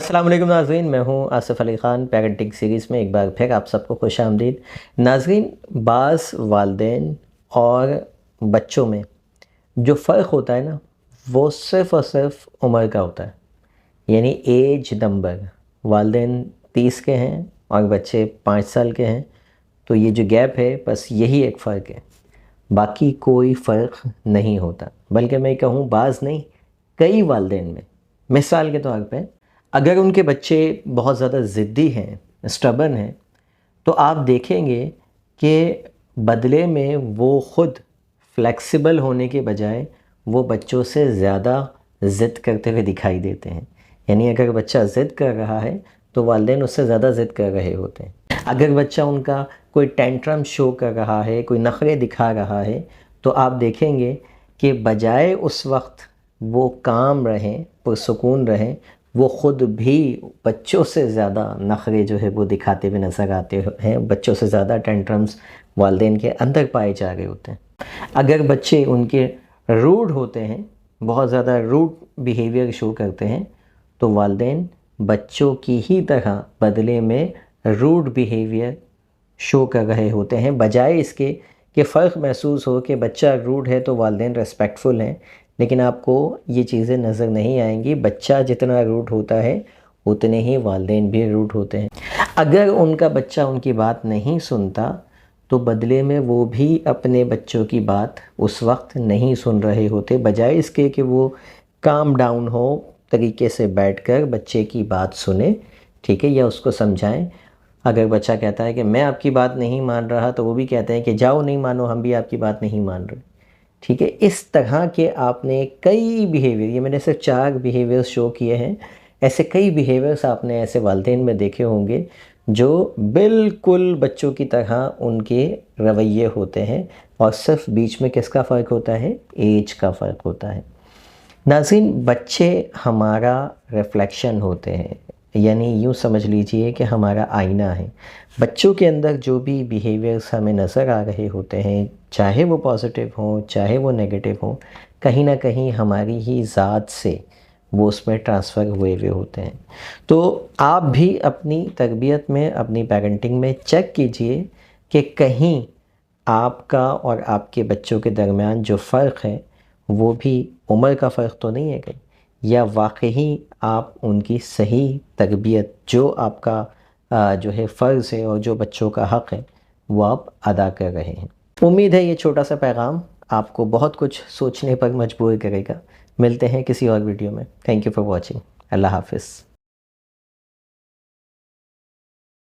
अस्सलाम वालेकुम नाज़रीन, मैं हूं आसिफ अली ख़ान। पेरेंटिंग सीरीज़ में एक बार फिर आप सबको खुश आमदीद। नाज़रीन, बाज़ वालिदैन और बच्चों में जो फ़र्क होता है ना, वो सिर्फ़ और सिर्फ उम्र का होता है। यानी एज नंबर, वालिदैन 30 के हैं और बच्चे 5 साल के हैं, तो ये जो गैप है बस यही एक फ़र्क है, बाकी कोई फ़र्क नहीं होता। बल्कि मैं कहूँ बाज़ नहीं, कई वालिदैन में, मिसाल के तौर पे अगर उनके बच्चे बहुत ज़्यादा ज़िद्दी हैं, स्टबर्न हैं, तो आप देखेंगे कि बदले में वो ख़ुद फ्लेक्सिबल होने के बजाय वो बच्चों से ज़्यादा ज़िद करते हुए दिखाई देते हैं। यानी अगर बच्चा ज़िद कर रहा है तो वालिदैन उससे ज़्यादा ज़िद कर रहे होते हैं। अगर बच्चा उनका कोई टेंट्रम शो कर रहा है, कोई नखरे दिखा रहा है, तो आप देखेंगे कि बजाय उस वक्त वो काम रहें, पुरसुकून रहें, वो ख़ुद भी बच्चों से ज़्यादा नखरे जो है वो दिखाते हुए नज़र आते हैं। बच्चों से ज़्यादा टेंट्रम्स वालिदैन के अंदर पाए जा रहे होते हैं। अगर बच्चे उनके रूड होते हैं, बहुत ज़्यादा रूड बिहेवियर शो करते हैं, तो वालिदैन बच्चों की ही तरह बदले में रूड बिहेवियर शो कर रहे होते हैं, बजाय इसके कि फ़र्क महसूस हो कि बच्चा रूड है तो वालिदैन रेस्पेक्टफुल हैं। लेकिन आपको ये चीज़ें नज़र नहीं आएंगी। बच्चा जितना रूड होता है उतने ही वालिदैन भी रूड होते हैं। अगर उनका बच्चा उनकी बात नहीं सुनता तो बदले में वो भी अपने बच्चों की बात उस वक्त नहीं सुन रहे होते, बजाय इसके कि वो काम डाउन हो तरीके से बैठकर बच्चे की बात सुने, ठीक है, या उसको समझाएं। अगर बच्चा कहता है कि मैं आपकी बात नहीं मान रहा, तो वो भी कहते हैं कि जाओ, नहीं मानो, हम भी आपकी बात नहीं मान रहे, ठीक है। इस तरह के आपने कई बिहेवियर, ये मैंने सिर्फ 4 बिहेवियर्स शो किए हैं, ऐसे कई बिहेवियर्स आपने ऐसे वालिदैन में देखे होंगे जो बिल्कुल बच्चों की तरह उनके रवैये होते हैं, और सिर्फ बीच में किसका फ़र्क होता है? एज का फ़र्क होता है। नाज़रीन, बच्चे हमारा रिफ्लेक्शन होते हैं, यानी यूँ समझ लीजिए कि हमारा आईना है। बच्चों के अंदर जो भी बिहेवियर्स हमें नज़र आ रहे होते हैं, चाहे वो पॉजिटिव हों चाहे वो नेगेटिव हों, कहीं ना कहीं हमारी ही ज़ात से वो उसमें ट्रांसफ़र हुए हुए होते हैं। तो आप भी अपनी तरबियत में, अपनी पेरेंटिंग में चेक कीजिए कि कहीं आपका और आपके बच्चों के दरमियान जो फ़र्क है वो भी उम्र का फ़र्क तो नहीं है कहीं, या वाकई आप उनकी सही तरबियत, जो आपका जो है फ़र्ज़ है और जो बच्चों का हक़ है, वो आप अदा कर रहे हैं। उम्मीद है ये छोटा सा पैगाम आपको बहुत कुछ सोचने पर मजबूर करेगा। मिलते हैं किसी और वीडियो में। Thank you for watching. अल्लाह हाफ़िज़।